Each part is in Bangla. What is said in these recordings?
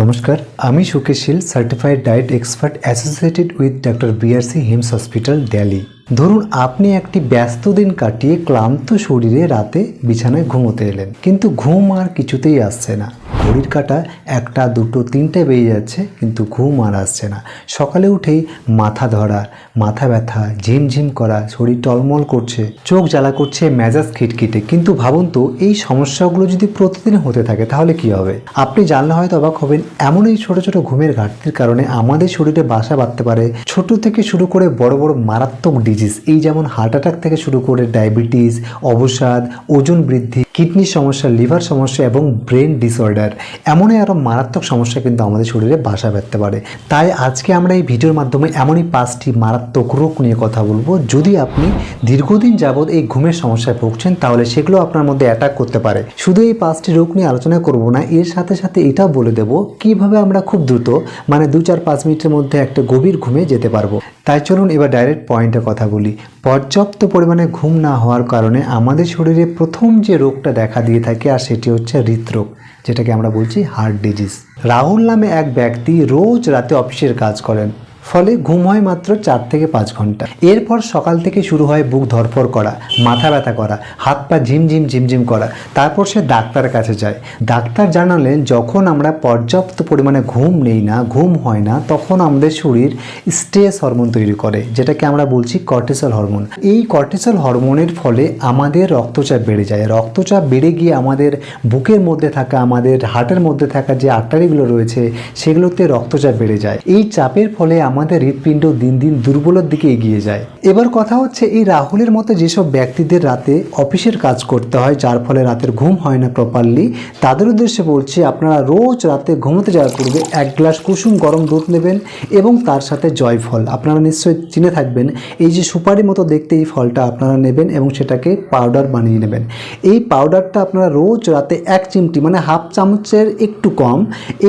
নমস্কার, আমি Sukeshsheel certified diet expert associated with doctor BRC HIMS hospital Delhi. ধরুন আপনি একটি ব্যস্ত দিন কাটিয়ে ক্লান্ত শরীরে রাতে বিছানায় ঘুমোতে এলেন, কিন্তু ঘুম আর কিছুতেই আসছে না। ঘড়ির কাঁটা 1টা 2টো 3টে বেজে যাচ্ছে, কিন্তু ঘুম আর আসছে না। সকালে উঠেই মাথা ধরা, মাথা ব্যথা, ঝিমঝিম করা, শরীর টলমল করছে, চোখ জ্বালা করছে, মেজাজ খিটখিটে। কিন্তু ভাবুন তো, এই সমস্যাগুলো যদি প্রতিদিন হতে থাকে তাহলে কি হবে? আপনি জানলে হয়তো অবাক হবেন, এমন এই ছোট ছোট ঘুমের ঘাটতির কারণে আমাদের শরীরে বাসা বাঁধতে পারে ছোট থেকে শুরু করে বড় বড় মারাত্মক ডিজিজ। এই যেমন হার্ট অ্যাটাক থেকে শুরু করে ডায়াবেটিস, অবসাদ, ওজন বৃদ্ধি, কিডনির সমস্যা, লিভার সমস্যা এবং ব্রেন ডিসঅর্ডার। এমনই আরও মারাত্মক সমস্যা কিন্তু আমাদের শরীরে বাসা বাঁধতে পারে। তাই আজকে আমরা এই ভিডিওর মাধ্যমে এমনই 5টি মারাত্মক রোগ নিয়ে কথা বলবো। যদি আপনি দীর্ঘদিন যাবৎ এই ঘুমের সমস্যায় ভুগছেন, তাহলে সেগুলো আপনার মধ্যে অ্যাটাক করতে পারে। শুধু এই 5টি রোগ নিয়ে আলোচনা করব না, এর সাথে সাথে এটাও বলে দেব কিভাবে আমরা খুব দ্রুত, মানে 2-4-5 মিনিটের মধ্যে একটা গভীর ঘুমে যেতে পারবো। তাই চলুন এবার ডাইরেক্ট পয়েন্টে কথা বলি। পর্যাপ্ত পরিমাণে ঘুম না হওয়ার কারণে আমাদের শরীরে প্রথম যে রোগটা দেখা দিয়ে থাকে, আর সেটি হচ্ছে হৃদরোগ, যেটাকে আমরা বলছি হার্ট ডিজিজ। রাহুল নামে এক ব্যক্তি রোজ রাতে অফিসের কাজ করেন, ফলে ঘুম হয় মাত্র 4 থেকে 5 ঘন্টা। এরপর সকাল থেকে শুরু হয় বুক ধড়ফড় করা, মাথা ব্যথা করা, হাত পা ঝিমঝিম করা। তারপর সে ডাক্তারের কাছে যায়। ডাক্তার জানালেন, যখন আমরা পর্যাপ্ত পরিমাণে ঘুম নেই না, ঘুম হয় না, তখন আমাদের শরীর স্ট্রেস হরমোন তৈরি করে, যেটাকে আমরা বলছি কর্টিসল হরমোন। এই কর্টিসল হরমোনের ফলে আমাদের রক্তচাপ বেড়ে যায়। রক্তচাপ বেড়ে গিয়ে আমাদের বুকের মধ্যে থাকা, আমাদের হার্টের মধ্যে থাকা যে আর্টারিগুলো রয়েছে, সেগুলোতে রক্তচাপ বেড়ে যায়। এই চাপের ফলে আমাদের হৃৎপিণ্ড দিন দিন দুর্বলের দিকে এগিয়ে যায়। এবার কথা হচ্ছে, এই রাহুলের মতো যেসব ব্যক্তিদের রাতে অফিসের কাজ করতে হয়, যার ফলে রাতের ঘুম হয় না প্রপারলি, তাদের উদ্দেশ্যে বলছি, আপনারা রোজ রাতে ঘুমোতে যাওয়ার পূর্বে 1 গ্লাস কুসুম গরম দুধ নেবেন এবং তার সাথে জয়ফল, আপনারা নিশ্চয়ই চিনে থাকবেন, এই যে সুপারি মতো দেখতে এই ফলটা আপনারা নেবেন এবং সেটাকে পাউডার বানিয়ে নেবেন। এই পাউডারটা আপনারা রোজ রাতে 1 চিমটি, মানে হাফ চামচের একটু কম,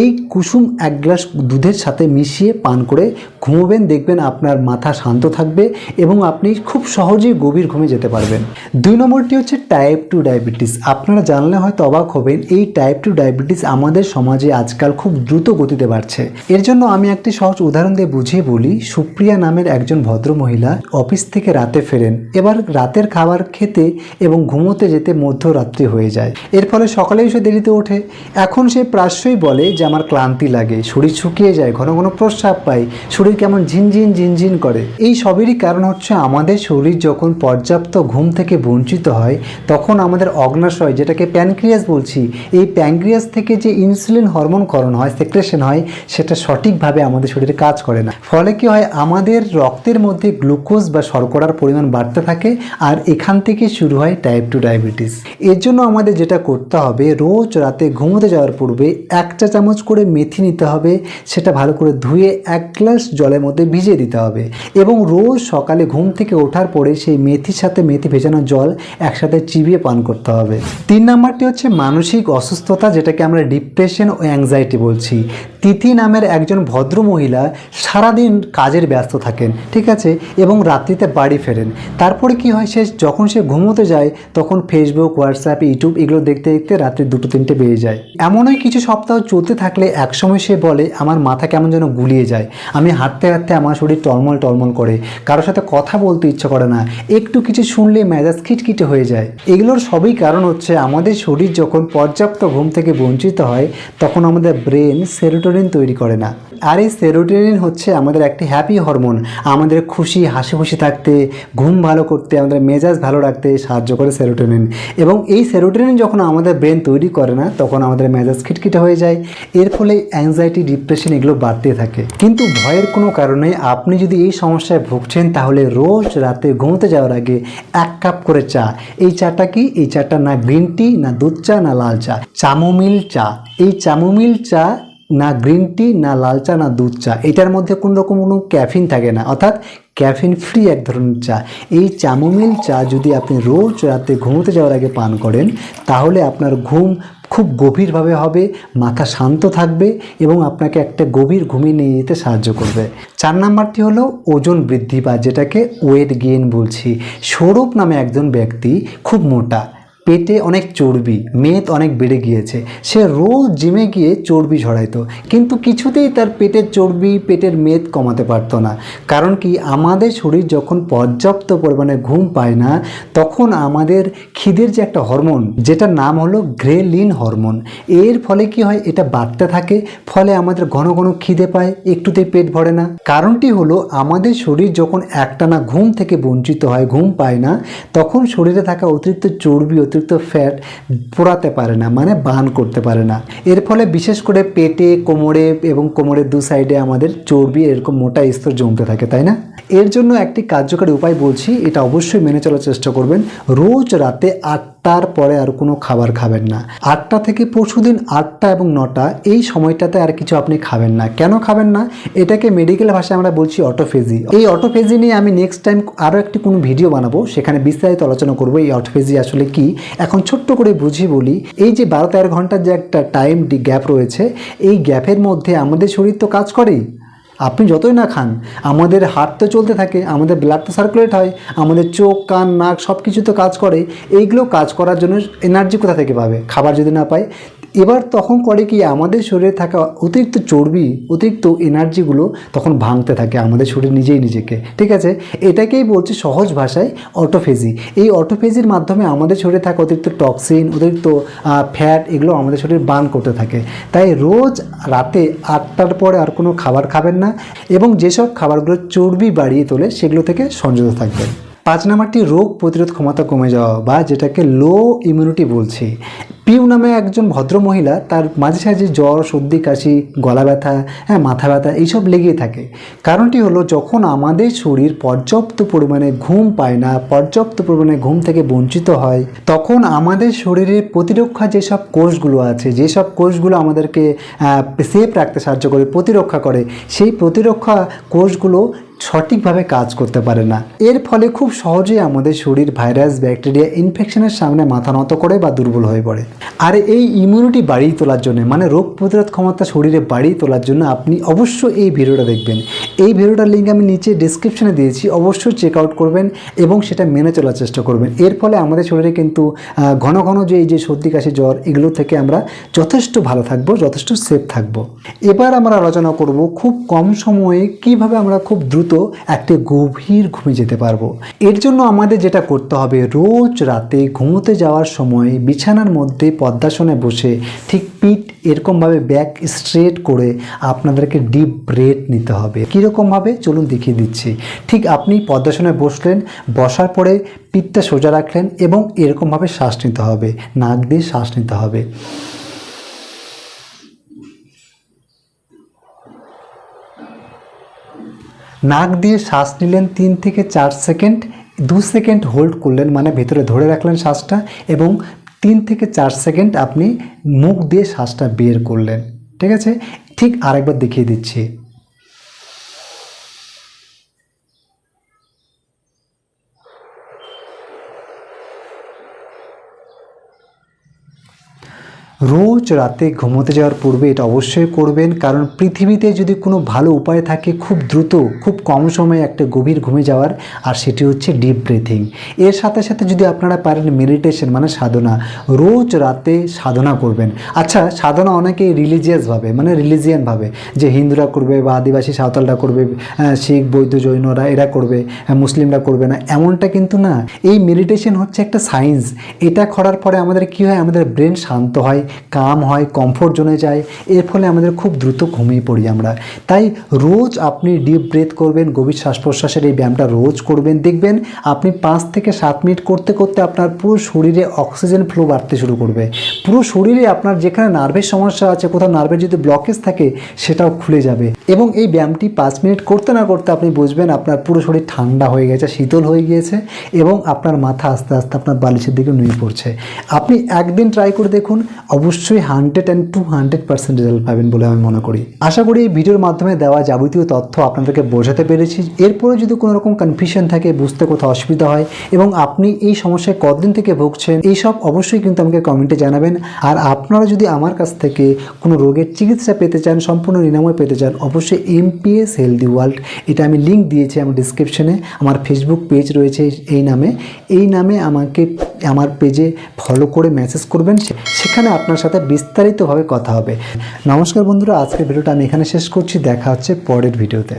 এই কুসুম 1 গ্লাস দুধের সাথে মিশিয়ে পান করে ঘুমোবেন। দেখবেন আপনার মাথা শান্ত থাকবে এবং আপনি খুব সহজেই গভীর ঘুমে যেতে পারবেন। 2 নম্বরটি হচ্ছে টাইপ 2 ডায়াবেটিস। আপনারা জানলে হয়তো অবাক হবেন, এই টাইপ 2 ডায়াবেটিস আমাদের সমাজে আজকাল খুব দ্রুত গতিতে বাড়ছে। এর জন্য আমি একটি সহজ উদাহরণ দিয়ে বুঝিয়ে বলি। সুপ্রিয়া নামের একজন ভদ্র মহিলা অফিস থেকে রাতে ফেরেন। এবার রাতের খাবার খেতে এবং ঘুমোতে যেতে মধ্যরাত্রি হয়ে যায়। এর ফলে সকালেই সে দেরিতে ওঠে। এখন সে প্রায়শই বলে যে আমার ক্লান্তি লাগে, শরীর শুকিয়ে যায়, ঘন ঘন প্রস্রাব পাই, শরীর কেমন ঝিনঝিন করে। এই সবেরই কারণ হচ্ছে, আমাদের শরীর যখন পর্যাপ্ত ঘুম থেকে বঞ্চিত হয়, তখন আমাদের অগ্নাশয়, যেটাকে প্যানক্রিয়াস বলছি, এই প্যানক্রিয়াস থেকে যে ইনসুলিন হরমোনকরণ হয়, সেক্রেশন হয়, সেটা সঠিকভাবে আমাদের শরীরে কাজ করে না। ফলে কি হয়, আমাদের রক্তের মধ্যে গ্লুকোজ বা শর্করার পরিমাণ বাড়তে থাকে, আর এখান থেকে শুরু হয় টাইপ 2 ডায়াবেটিস। এর জন্য আমাদের যেটা করতে হবে, রোজ রাতে ঘুমোতে যাওয়ার পূর্বে 1 চা চামচ করে মেথি নিতে হবে। সেটা ভালো করে ধুয়ে 1 গ্লাস জলের মধ্যে ভিজিয়ে দিতে হবে এবং রোজ সকালে ঘুম থেকে ওঠার পরে সেই মেথির সাথে মেথি ভেজানো জল একসাথে চিবিয়ে পান করতে হবে। 3 নাম্বারটি হচ্ছে মানসিক অসুস্থতা, যেটাকে আমরা ডিপ্রেশন ও অ্যাংজাইটি বলছি। তিথি নামের একজন ভদ্র মহিলা সারাদিন কাজের ব্যস্ত থাকেন, ঠিক আছে, এবং রাত্রিতে বাড়ি ফেরেন। তারপরে কি হয়, যখন সে ঘুমোতে যায়, তখন ফেসবুক, হোয়াটসঅ্যাপ, ইউটিউব এগুলো দেখতে দেখতে রাত্রি 2-3টে বেজে যায়। এমনই কিছু সপ্তাহ চলতে থাকলে একসময় সে বলে, আমার মাথা কেমন যেন গুলিয়ে যায়, আমি হাঁটতে হাঁটতে আমার শরীর টলমল করে, কারোর সাথে কথা বলতে ইচ্ছা করে না, একটু কিছু শুনলে মেজাজ খিটখিটে হয়ে যায়। এগুলোর সবই কারণ হচ্ছে, আমাদের শরীর যখন পর্যাপ্ত ঘুম থেকে বঞ্চিত হয়, তখন আমাদের ব্রেন সেরোটোনিন তৈরি করে না। আর এই সেরোটোনিন হচ্ছে আমাদের একটি হ্যাপি হরমোন, আমাদের খুশি হাসি থাকতে, ঘুম ভালো করতে, আমাদের মেজাজ ভালো রাখতে সাহায্য করে সেরোটোনিন। এবং এই সেরোটোনিন যখন আমাদের ব্রেন তৈরি করে না, তখন আমাদের মেজাজ খিটখিটে হয়ে যায়। এর ফলে অ্যাংজাইটি, ডিপ্রেশন এগুলো বাড়তে থাকে। কিন্তু ভয়ের কোনো কারণে আপনি যদি এই সমস্যায় ভুগছেন, তাহলে রোজ রাতে ঘুমোতে যাওয়ার আগে 1 কাপ করে চা। এই চাটা কি? এই চাটা না গ্রিন টি, না দুধ চা, না লাল চা, চামোমিল চা। এই চামোমিল চা না গ্রিন টি, না লাল চা, না দুধ চা, এটার মধ্যে কোনো ক্যাফিন থাকে না, অর্থাৎ ক্যাফিন ফ্রি এক ধরনের চা। এই চামোমিল চা যদি আপনি রোজ রাতে ঘুমোতে যাওয়ার আগে পান করেন, তাহলে আপনার ঘুম খুব গভীরভাবে হবে, মাথা শান্ত থাকবে এবং আপনাকে একটা গভীর ঘুমিয়ে নিয়ে যেতে সাহায্য করবে। 4 নাম্বারটি হলো ওজন বৃদ্ধি, বা যেটাকে ওয়েট গেইন বলছি। সৌরভ নামে একজন ব্যক্তি খুব মোটা, পেটে অনেক চর্বি, মেদ অনেক বেড়ে গিয়েছে, সে রোজ জিমে গিয়ে চর্বি ঝরাইতো, কিন্তু কিছুতেই তার পেটের চর্বি, পেটের মেদ কমাতে পারতো না। কারণ কি, আমাদের শরীর যখন পর্যাপ্ত পরিমাণে ঘুম পায় না, তখন আমাদের খিদের যে একটা হরমোন, যেটার নাম হলো গ্রেলিন হরমোন, এর ফলে কি হয়, এটা বাড়তে থাকে, ফলে আমাদের ঘন ঘন খিদে পায়, একটুতেই পেট ভরে না। কারণটি হলো, আমাদের শরীর যখন একটানা ঘুম থেকে বঞ্চিত হয়, ঘুম পায় না, তখন শরীরে থাকা অতিরিক্ত চর্বি, অতিরিক্ত ফ্যাট পোড়াতে পারে না, মানে বার্ন করতে পারে না। এর ফলে বিশেষ করে পেটে, কোমরে এবং কোমরের দু সাইডে আমাদের চর্বি এরকম মোটা স্তর জমতে থাকে, তাই না? এর জন্য একটি কার্যকরী উপায় বলছি, এটা অবশ্যই মেনে চলার চেষ্টা করবেন। রোজ রাতে 8টার পরে আর কোনো খাবার খাবেন না। 8টা থেকে পরশুদিন 8টা এবং 9টা, এই সময়টাতে আর কিছু আপনি খাবেন না। কেন খাবেন না? এটাকে মেডিকেল ভাষায় আমরা বলছি অটোফেজি। এই অটোফেজি নিয়ে আমি নেক্সট টাইম আরও একটি কোনো ভিডিও বানাবো, সেখানে বিস্তারিত আলোচনা করবো এই অটোফেজি আসলে কি। এখন ছোট্ট করে বুঝিয়ে বলি, এই যে 12-13 ঘন্টার যে একটা টাইম গ্যাপ রয়েছে, এই গ্যাপের মধ্যে আমাদের শরীর তো কাজ করেই। আপনি যতই না খান, আমাদের হার্ট তো চলতে থাকে, আমাদের ব্লাড তো সার্কুলেট হয়, আমাদের চোখ, কান, নাক সব কিছু তো কাজ করে। এইগুলো কাজ করার জন্য এনার্জি কোথা থেকে পাবে? খাবার যদি না পায়। এবার তখন করে কি, আমাদের শরীরে থাকা অতিরিক্ত চর্বি, অতিরিক্ত এনার্জিগুলো তখন ভাঙতে থাকে আমাদের শরীর নিজেই নিজেকে, ঠিক আছে? এটাকেই বলছি সহজ ভাষায় অটোফেজি। এই অটোফেজির মাধ্যমে আমাদের শরীরে থাকা অতিরিক্ত টক্সিন, অতিরিক্ত ফ্যাট, এগুলো আমাদের শরীর বার্ন করতে থাকে। তাই রোজ রাতে 8টার পরে আর কোনো খাবার খাবেন না, এবং যেসব খাবারগুলো চর্বি বাড়িয়ে তোলে সেগুলো থেকে সংযত থাকবেন। 5 নাম্বারটি, রোগ প্রতিরোধ ক্ষমতা কমে যাওয়া, বা যেটাকে লো ইমিউনিটি বলছি। পিউ নামে একজন ভদ্রমহিলা, তার মাঝে সাঝে জ্বর, সর্দি, কাশি, গলা ব্যথা, মাথা ব্যথা এইসব লেগেই থাকে। কারণটি হলো, যখন আমাদের শরীর পর্যাপ্ত পরিমাণে ঘুম পায় না, পর্যাপ্ত পরিমাণে ঘুম থেকে বঞ্চিত হয়, তখন আমাদের শরীরের প্রতিরক্ষা যেসব কোষগুলো আছে, যেসব কোষগুলো আমাদেরকে সেফ রাখতে সাহায্য করে, প্রতিরক্ষা করে, সেই প্রতিরক্ষা কোষগুলো সঠিকভাবে কাজ করতে পারে না। এর ফলে খুব সহজেই আমাদের শরীর ভাইরাস, ব্যাকটেরিয়া, ইনফেকশনের সামনে মাথা নত করে বা দুর্বল হয়ে পড়ে। আর এই ইমিউনিটি বাড়িয়ে তোলার জন্য, মানে রোগ প্রতিরোধ ক্ষমতা শরীরে বাড়িয়ে তোলার জন্য, আপনি অবশ্যই এই ভিডিওটা দেখবেন। এই ভিডিওটার লিঙ্ক আমি নিচে ডিসক্রিপশনে দিয়েছি, অবশ্যই চেক আউট করবেন এবং সেটা মেনে চলার চেষ্টা করবেন। এর ফলে আমাদের শরীরে কিন্তু ঘন ঘন যে এই যে সর্দি, কাশি, জ্বর, এগুলো থেকে আমরা যথেষ্ট ভালো থাকবো, যথেষ্ট সেফ থাকবো। এবার আমরা আলোচনা করব খুব কম সময়ে কিভাবে আমরা খুব দ্রুত একটি গভীর ঘুমে যেতে পারবো। এর জন্য আমাদের যেটা করতে হবে, রোজ রাতে ঘুমোতে যাওয়ার সময় বিছানার মধ্যে পদ্মাসনে বসে ঠিক পিঠ এরকমভাবে ব্যাক স্ট্রেট করে আপনাদেরকে ডিপ ব্রেথ নিতে হবে। কীরকমভাবে চলুন দেখিয়ে দিচ্ছি। ঠিক আপনি পদ্মাসনে বসলেন, বসার পরে পিঠটা সোজা রাখলেন এবং এরকমভাবে শ্বাস নিতে হবে, নাক দিয়ে শ্বাস নিতে হবে। নাক দিয়ে শ্বাস নিলেন 3 থেকে 4 সেকেন্ড, 2 সেকেন্ড হোল্ড করলেন, মানে ভেতরে ধরে রাখলেন শ্বাসটা, এবং 3 থেকে 4 সেকেন্ড আপনি মুখ দিয়ে শ্বাসটা বের করলেন, ঠিক আছে? ঠিক আরেকবার দেখিয়ে দিচ্ছি। রোজ রাতে ঘুমোতে যাওয়ার পূর্বে এটা অবশ্যই করবেন, কারণ পৃথিবীতে যদি কোনো ভালো উপায় থাকে খুব দ্রুত, খুব কম সময়ে একটা গভীর ঘুমে যাওয়ার, আর সেটি হচ্ছে ডিপ ব্রিথিং। এর সাথে সাথে যদি আপনারা পারেন মেডিটেশন, মানে সাধনা, রোজ রাতে সাধনা করবেন। আচ্ছা, সাধনা অনেকে রিলিজিয়াসভাবে, মানে রিলিজিয়ানভাবে, যে হিন্দুরা করবে বা আদিবাসী সাঁওতালরা করবে, শিখ, বৌদ্ধ, জৈনরা এরা করবে, মুসলিমরা করবে না, এমনটা কিন্তু না। এই মেডিটেশন হচ্ছে একটা সায়েন্স। এটা করার পরে আমাদের কি হয়, আমাদের ব্রেন শান্ত হয়, কাম হয়, কমফোর্ট জোনে যায়, এর ফলে আমাদের খুব দ্রুত ঘুমিয়ে পড়ি আমরা। তাই রোজ আপনি ডিপ ব্রেথ করবেন, গভীর শ্বাস প্রশ্বাসের এই ব্যায়ামটা রোজ করবেন। দেখবেন আপনি 5 থেকে 7 মিনিট করতে করতে আপনার পুরো শরীরে অক্সিজেন ফ্লো বাড়তে শুরু করবে। পুরো শরীরে আপনার যেখানে নার্ভের সমস্যা আছে, কোথাও নার্ভের যদি ব্লকেজ থাকে, সেটাও খুলে যাবে। এবং এই ব্যায়ামটি 5 মিনিট করতে না করতে আপনি বুঝবেন আপনার পুরো শরীর ঠান্ডা হয়ে গেছে, শীতল হয়ে গিয়েছে, এবং আপনার মাথা আস্তে আস্তে আপনার বালিশের দিকে নুয়ে পড়ছে। আপনি একদিন ট্রাই করে দেখুন, অবশ্যই 100% রেজাল্ট পাবেন বলে আমি মনে করি। আশা করি এই ভিডিওর মাধ্যমে দেওয়া যাবতীয় তথ্য আপনাদেরকে বোঝাতে পেরেছি। এরপরে যদি কোনো রকম কনফিউশন থাকে, বুঝতে কোথাও অসুবিধা হয় এবং আপনি এই সমস্যায় কতদিন থেকে ভুগছেন, এইসব অবশ্যই কিন্তু আমাকে কমেন্টে জানাবেন। আর আপনারা যদি আমার কাছ থেকে কোনো রোগের চিকিৎসা পেতে চান, সম্পূর্ণ নিরাময় পেতে চান, অবশ্যই MPS হেলদি ওয়ার্ল্ড, এটা আমি লিঙ্ক দিয়েছি আমার ডিসক্রিপশনে। আমার ফেসবুক পেজ রয়েছে এই নামে আমাকে আমার পেজে ফলো করে মেসেজ করবেন, সেখানে আপনার সাথে বিস্তারিতভাবে কথা হবে। নমস্কার বন্ধুরা, আজকের ভিডিওটা আমি এখানে শেষ করছি। দেখা হচ্ছে পরের ভিডিওতে।